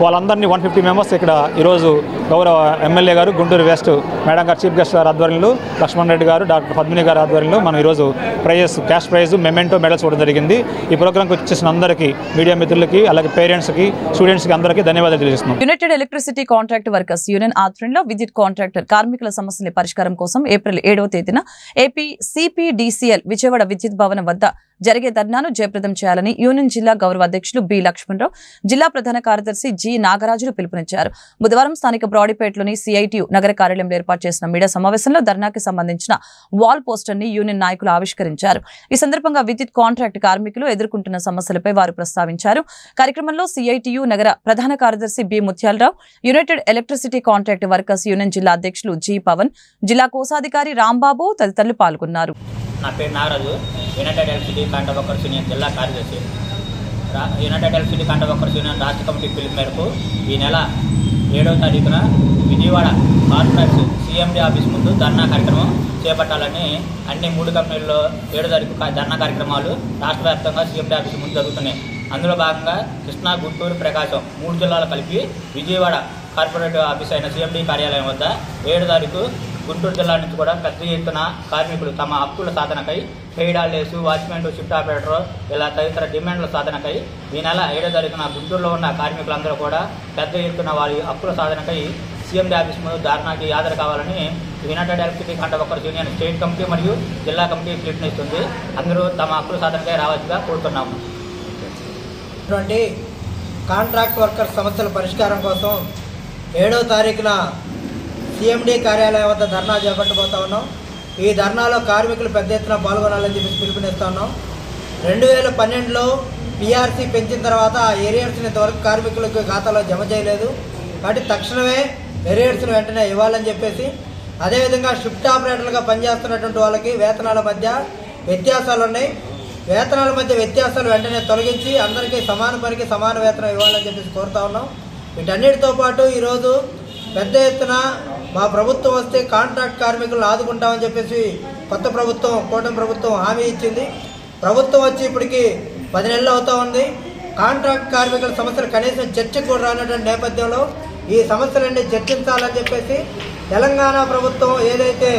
వాళ్ళందరినీ 150 మెంబర్స్ ఇక్కడ ఈరోజు గౌరవ ఎమ్మెల్యే గారు, గుంటూరు వెస్ట్ మేడం గారు, చీఫ్ గెస్ట్ గారు ఆధ్వర్యంలో, లక్ష్మణ్ రెడ్డి గారు, డాక్టర్ పద్మిని గారి ఆధ్వర్యంలో మనం ఈరోజు prizes, cash prize, memento, medals ఇవ్వడం జరిగింది. ఈ ప్రోగ్రామ్కి వచ్చేసిన అందరికీ, మీడియా మిత్రులకి, అలాగే పేరెంట్స్కి, స్టూడెంట్స్కి అందరికీ ధన్యవాదాలు తెలియజేస్తున్నాం. United electricity contract workers union ఆధ్వర్యంలో విద్యుత్ కాంట్రాక్టర్ కార్మికుల సమస్యల పరిష్కారం కోసం ఏప్రిల్ 7వ తేదీన ఏపీ సిపిడిసిఎల్ విజయవాడ విద్యుత్ భవనం వద్ద జరిగే ధర్నాను జయప్రదం చేయాలని యూనియన్ జిల్లా గౌరవ అధ్యక్షులు బి లక్ష్మణరావు, జిల్లా ప్రధాన కార్యదర్శి జి నాగరాజులు పిలుపునిచ్చారు. బుధవారం స్థానిక బ్రాడీపేటలోని సిఐటియు నగర కార్యాలయంలో ఏర్పాటు చేసిన మీడియా సమావేశంలో ధర్నాకి సంబంధించిన వాల్ పోస్టర్ ని యూనియన్ నాయకులు ఆవిష్కరించారు. ఈ సందర్భంగా విద్యుత్ కాంట్రాక్ట్ కార్మికులు ఎదుర్కొంటున్న సమస్యలపై వారు ప్రస్తావించారు. కార్యక్రమంలో సిఐటియు నగర ప్రధాన కార్యదర్శి B Muthyala Rao, united electricity contract workers union జిల్లా అధ్యక్షులు జి పవన్, జిల్లా కోశాధికారి రాంబాబు తదితరులు పాల్గొన్నారు. నా పేరు Nagaraju, United electricity contract workers union జిల్లా కార్యదర్శి. United electricity contract workers union రాష్ట్ర కమిటీ పిలుపు మేరకు ఈ నెల 7వ తారీఖున విజయవాడ కార్పొరేట్ సిఎండి ఆఫీస్ ముందు ధర్నా కార్యక్రమం చేపట్టాలని అన్ని 3 కంపెనీల్లో 7వ తారీఖు ధర్నా కార్యక్రమాలు రాష్ట్ర వ్యాప్తంగా సిఎండి ఆఫీస్ ముందు జరుగుతున్నాయి. అందులో భాగంగా కృష్ణా, గుంటూరు, ప్రకాశం 3 జిల్లాలు కలిపి విజయవాడ కార్పొరేట్ ఆఫీస్ అయిన సిఎండి కార్యాలయం వద్ద 7వ తారీఖు గుంటూరు జిల్లా నుంచి కూడా పెద్ద ఎత్తున కార్మికులు తమ హక్కుల సాధనకై, ఫెయిడాలేసు, వాచ్మెన్, షిఫ్ట్ ఆపరేటర్ ఇలా తదితర డిమాండ్ల సాధనకై ఈ నెల 7వ తారీఖున గుంటూరులో ఉన్న కార్మికులందరూ కూడా పెద్ద ఎత్తున వారి హక్కుల సాధనకై సిఎండి ఆఫీస్ ముందు ధర్నాకి హాజరు కావాలని United electricity contract workers union state committee మరియు జిల్లా కమిటీ పిలుపునిస్తుంది. అందరూ తమ హక్కుల సాధనకై రావాల్సిగా కోరుతున్నాము. కాంట్రాక్ట్ వర్కర్స్ సమస్యల పరిష్కారం కోసం 7వ తారీఖున సిఎండి కార్యాలయం వద్ద ధర్నా చేపట్టబోతా ఉన్నాం. ఈ ధర్నాలో కార్మికులు పెద్ద ఎత్తున పాల్గొనాలని చెప్పి పిలుపునిస్తా ఉన్నాం. 2012లో పిఆర్సీ పెంచిన తర్వాత ఆ ఏరియర్స్ని ఇంతవరకు కార్మికులకు ఖాతాలో జమ చేయలేదు. కాబట్టి తక్షణమే ఏరియర్స్ని వెంటనే ఇవ్వాలని చెప్పేసి, అదేవిధంగా షిఫ్ట్ ఆపరేటర్లుగా పనిచేస్తున్నటువంటి వాళ్ళకి వేతనాల మధ్య వ్యత్యాసాలు ఉన్నాయి. వేతనాల మధ్య వ్యత్యాసాలు వెంటనే తొలగించి అందరికీ సమాన పనికి సమాన వేతనం ఇవ్వాలని చెప్పేసి కోరుతా ఉన్నాం. వీటన్నిటితో పాటు ఈరోజు పెద్ద ఎత్తున మా ప్రభుత్వం వస్తే కాంట్రాక్ట్ కార్మికులను ఆదుకుంటామని చెప్పేసి కొత్త ప్రభుత్వం, కూటమి ప్రభుత్వం హామీ ఇచ్చింది. ప్రభుత్వం వచ్చి ఇప్పటికి 10 నెలలు అవుతా ఉంది. కాంట్రాక్ట్ కార్మికుల సమస్యలు కనీసం చర్చకు కూడా రానటువంటి నేపథ్యంలో ఈ సమస్యలన్నీ చర్చించాలని చెప్పేసి తెలంగాణ ప్రభుత్వం ఏదైతే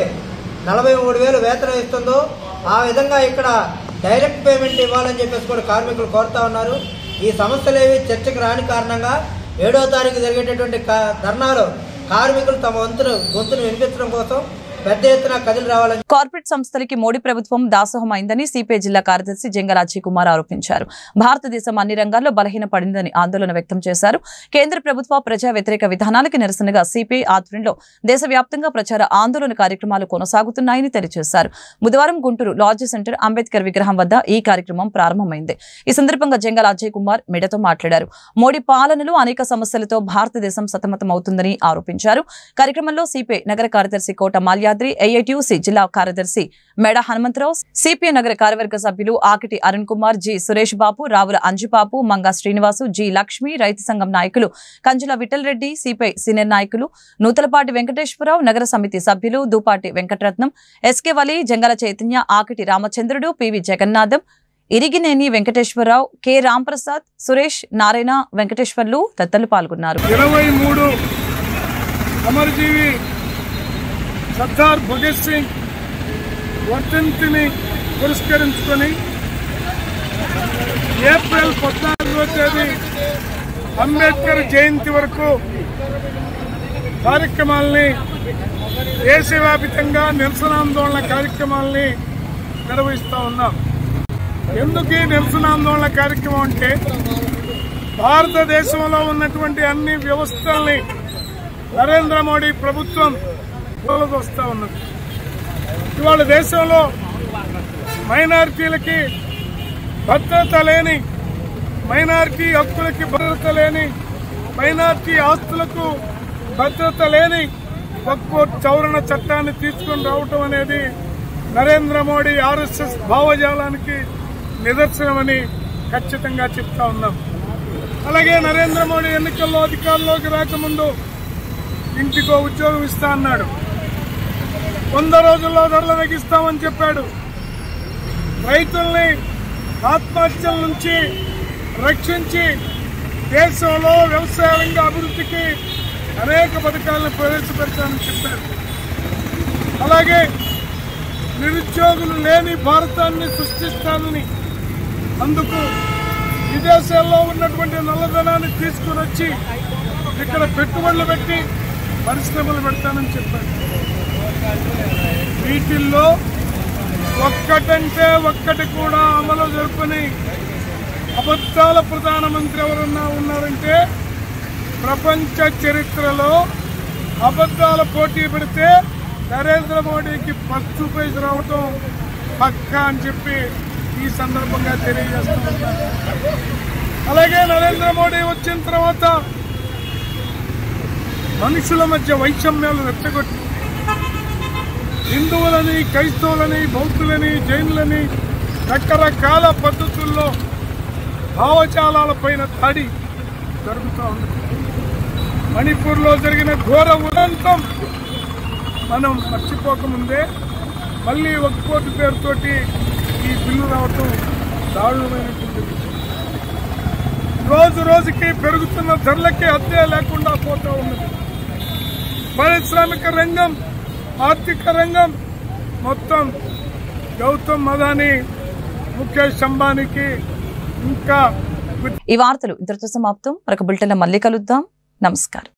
43,000 వేతనం ఇస్తుందో ఆ విధంగా ఇక్కడ డైరెక్ట్ పేమెంట్ ఇవ్వాలని చెప్పేసి కూడా కార్మికులు కోరుతా ఉన్నారు. ఈ సమస్యలేవి చర్చకు రాని కారణంగా 7వ తారీఖు జరిగేటటువంటి ధర్నాలో కార్మికులు తమ గొంతును వినిపించడం కోసం పెద్ద ఎత్తున కదిలి రావాలని కార్పొరేట్ సంస్థలకి మోడీ ప్రభుత్వం దాసోహం అయిందని సిపిఐ జిల్లా కార్యదర్శి జంగల అజయ్ కుమార్ ఆరోపించారు. భారతదేశం అన్ని రంగాల్లో బలహీనపడిందని ఆందోళన వ్యక్తం చేశారు. కేంద్ర ప్రభుత్వ ప్రజా వ్యతిరేక విధానాలకు నిరసనగా సిపిఐ ఆధ్వర్యంలో దేశవ్యాప్తంగా ప్రచార ఆందోళన కార్యక్రమాలు కొనసాగుతున్నాయని తెలియజేశారు. బుధవారం గుంటూరు లాడ్జ్ సెంటర్ అంబేద్కర్ విగ్రహం వద్ద ఈ కార్యక్రమం ప్రారంభమైంది. ఈ సందర్భంగా జంగల అజయ్ కుమార్ మీడియాతో మాట్లాడారు. మోడీ పాలనలో అనేక సమస్యలతో భారతదేశం సతమతమవుతుందని ఆరోపించారు. కార్యక్రమంలో సిపిఐ నగర కార్యదర్శి కోట మాల్యాద్రి, ఏఐటియుసి జిల్లా కార్యదర్శి మేడ హనుమంతరావు, సిపిఐ నగర కార్యవర్గ సభ్యులు ఆకిటి అరుణ్ కుమార్, జి సురేష్ బాబు, రావుల అంజుబాబు, మంగా శ్రీనివాసు, జి లక్ష్మి, రైతు సంఘం నాయకులు కంజుల విఠల్ రెడ్డి, సిపిఐ సీనియర్ నాయకులు నూతలపాటి వెంకటేశ్వరరావు, నగర సమితి సభ్యులు దూపాటి వెంకటరత్నం, ఎస్కే వలి, జంగల చైతన్య, ఆకిటి రామచంద్రుడు, పివి జగన్నాథం, ఇరిగినేని వెంకటేశ్వరరావు, కె రాంప్రసాద్, సురేష్, నారాయణ, వెంకటేశ్వర్లు తదితరులు పాల్గొన్నారు. 23 అమరజీవి సర్దార్ భగత్ సింగ్ వర్ధంతిని పురస్కరించుకొని ఏప్రిల్ 14వ తేదీ అంబేద్కర్ జయంతి వరకు కార్యక్రమాలని దేశవ్యాప్తంగా నిరసనాందోళన కార్యక్రమాలని నిర్వహిస్తూ ఉన్నాం. ఎందుకు ఈ నిరసనాందోళన కార్యక్రమం అంటే భారతదేశంలో ఉన్నటువంటి అన్ని వ్యవస్థల్ని నరేంద్ర మోడీ ప్రభుత్వం వస్తూ ఉన్నది. ఇవాళ దేశంలో మైనారిటీలకి భద్రత లేని, మైనారిటీ హక్కులకి భద్రత లేని, మైనారిటీ ఆస్తులకు భద్రత లేని వక్ఫ్ సవరణ చట్టాన్ని తీసుకొని రావటం అనేది నరేంద్ర మోడీ ఆర్ఎస్ఎస్ భావజాలానికి నిదర్శనమని ఖచ్చితంగా చెప్తా ఉన్నాం. అలాగే నరేంద్ర మోడీ ఎన్నికల్లో అధికారంలోకి రాకముందు ఇంటికో ఉద్యోగం ఇస్తా అన్నాడు. 100 రోజుల్లో ధరలు తగ్గిస్తామని చెప్పాడు. రైతుల్ని ఆత్మహత్యల నుంచి రక్షించి దేశంలో వ్యవసాయ రంగ అభివృద్ధికి అనేక పథకాలను ప్రవేశపెడతామని చెప్పారు. అలాగే నిరుద్యోగులు లేని భారతాన్ని సృష్టిస్తానని, అందుకు విదేశాల్లో ఉన్నటువంటి నల్లధనాన్ని తీసుకుని వచ్చి ఇక్కడ పెట్టుబడులు పెట్టి పరిశ్రమలు పెడతానని చెప్పారు. వీటిల్లో ఒక్కటంటే ఒక్కటి కూడా అమలు జరుపుని అబద్ధాల ప్రధానమంత్రి ఎవరన్నా ఉన్నారంటే ప్రపంచ చరిత్రలో అబద్ధాల పోటీ పెడితే నరేంద్ర మోడీకి ఫస్ట్ ప్రైజ్ రావటం పక్కా అని చెప్పి ఈ సందర్భంగా తెలియజేస్తున్నారు. అలాగే నరేంద్ర మోడీ వచ్చిన తర్వాత మనుషుల మధ్య వైషమ్యాలు రెచ్చగొట్టి హిందువులని, క్రైస్తవులని, బౌద్ధులని, జైనులని రకరకాల పద్ధతుల్లో భావజాలాలపైన దాడి జరుగుతూ ఉంది. మణిపూర్లో జరిగిన ఘోర ఉదంతం మనం మర్చిపోకముందే మళ్ళీ వక్ఫ్ పేరుతోటి ఈ బిల్లు రావటం దారుణమైనటువంటి విషయం. రోజు రోజుకి పెరుగుతున్న ధరలకి అద్దే లేకుండా పోతూ ఉన్నది. పారిశ్రామిక రంగం, ఆర్థిక రంగం మొత్తం గౌతమ్ అదానీ, ముఖేష్ అంబానీకి ఇంకా. ఈ వార్తలు ఇంతటితో సమాప్తం. మరొక బులెటిన్లో మళ్ళీ కలుద్దాం. నమస్కారం.